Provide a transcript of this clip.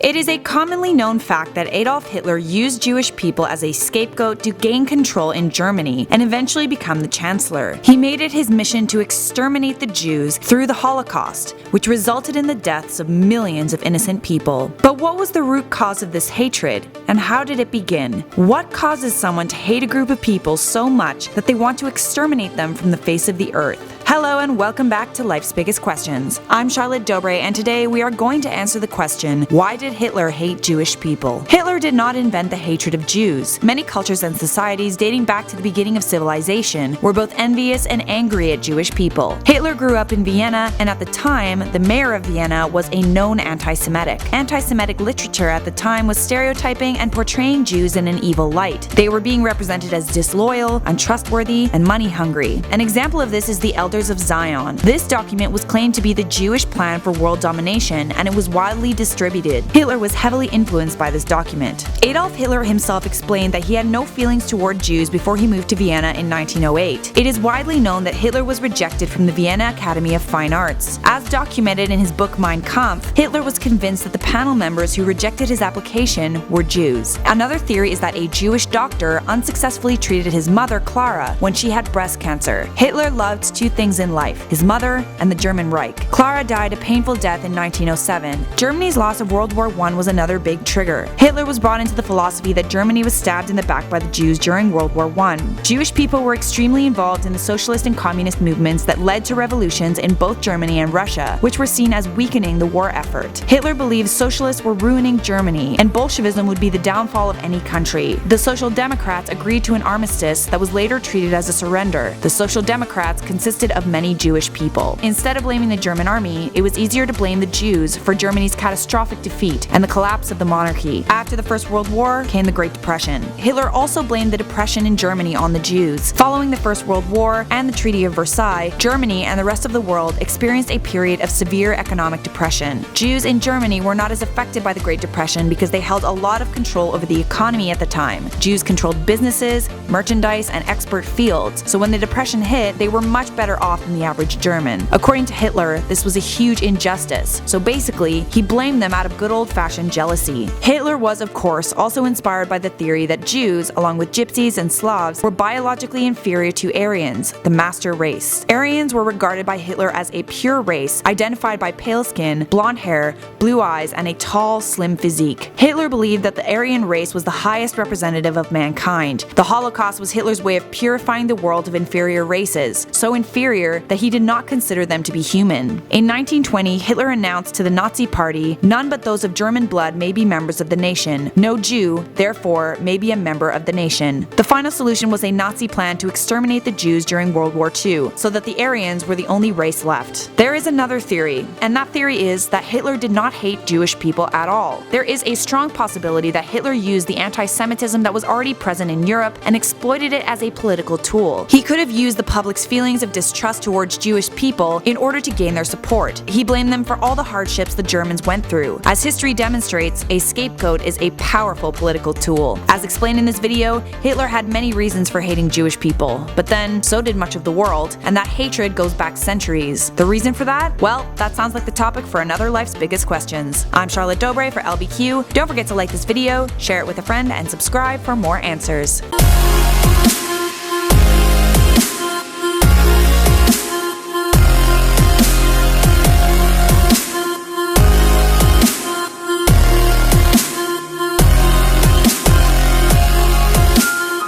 It is a commonly known fact that Adolf Hitler used Jewish people as a scapegoat to gain control in Germany and eventually become the Chancellor. He made it his mission to exterminate the Jews through the Holocaust, which resulted in the deaths of millions of innocent people. But what was the root cause of this hatred, and how did it begin? What causes someone to hate a group of people so much that they want to exterminate them from the face of the earth? Hello and welcome back to Life's Biggest Questions. I'm Charlotte Dobre, and today we are going to answer the question, why did Hitler hate Jewish people? Hitler did not invent the hatred of Jews. Many cultures and societies dating back to the beginning of civilization were both envious and angry at Jewish people. Hitler grew up in Vienna, and at the time, the mayor of Vienna was a known anti-Semitic. Anti-Semitic literature at the time was stereotyping and portraying Jews in an evil light. They were being represented as disloyal, untrustworthy, and money-hungry. An example of this is the Elders of Zion. This document was claimed to be the Jewish plan for world domination, and it was widely distributed. Hitler was heavily influenced by this document. Adolf Hitler himself explained that he had no feelings toward Jews before he moved to Vienna in 1908. It is widely known that Hitler was rejected from the Vienna Academy of Fine Arts. As documented in his book Mein Kampf, Hitler was convinced that the panel members who rejected his application were Jews. Another theory is that a Jewish doctor unsuccessfully treated his mother, Clara, when she had breast cancer. Hitler loved two things in life: his mother and the German Reich. Clara died a painful death in 1907. Germany's loss of World War I was another big trigger. Hitler was brought into the philosophy that Germany was stabbed in the back by the Jews during World War I. Jewish people were extremely involved in the socialist and communist movements that led to revolutions in both Germany and Russia, which were seen as weakening the war effort. Hitler believed socialists were ruining Germany, and Bolshevism would be the downfall of any country. The Social Democrats agreed to an armistice that was later treated as a surrender. The Social Democrats consisted of many Jewish people. Instead of blaming the German army, it was easier to blame the Jews for Germany's catastrophic defeat and the collapse of the monarchy. After the First World War came the Great Depression. Hitler also blamed the depression in Germany on the Jews. Following the First World War and the Treaty of Versailles, Germany and the rest of the world experienced a period of severe economic depression. Jews in Germany were not as affected by the Great Depression because they held a lot of control over the economy at the time. Jews controlled businesses, merchandise, and export fields, so when the depression hit, they were much better off than the average German. According to Hitler, this was a huge injustice, so basically, he blamed them out of good old-fashioned jealousy. Hitler was, of course, also inspired by the theory that Jews, along with Gypsies and Slavs, were biologically inferior to Aryans, the master race. Aryans were regarded by Hitler as a pure race, identified by pale skin, blonde hair, blue eyes, and a tall, slim physique. Hitler believed that the Aryan race was the highest representative of mankind. The Holocaust was Hitler's way of purifying the world of inferior races, so inferior that he did not consider them to be human. In 1920, Hitler announced to the Nazi Party, "None but those of German blood may be members of the nation. No Jew, therefore, may be a member of the nation." The final solution was a Nazi plan to exterminate the Jews during World War II, so that the Aryans were the only race left. There is another theory, and that theory is that Hitler did not hate Jewish people at all. There is a strong possibility that Hitler used the anti-Semitism that was already present in Europe and exploited it as a political tool. He could have used the public's feelings of distrust towards Jewish people in order to gain their support. He blamed them for all the hardships the Germans went through. As history demonstrates, a scapegoat is a powerful political tool. As explained in this video, Hitler had many reasons for hating Jewish people, but then so did much of the world, and that hatred goes back centuries. The reason for that? Well, that sounds like the topic for another Life's Biggest Questions. I'm Charlotte Dobre for LBQ. Don't forget to like this video, share it with a friend, and subscribe for more answers.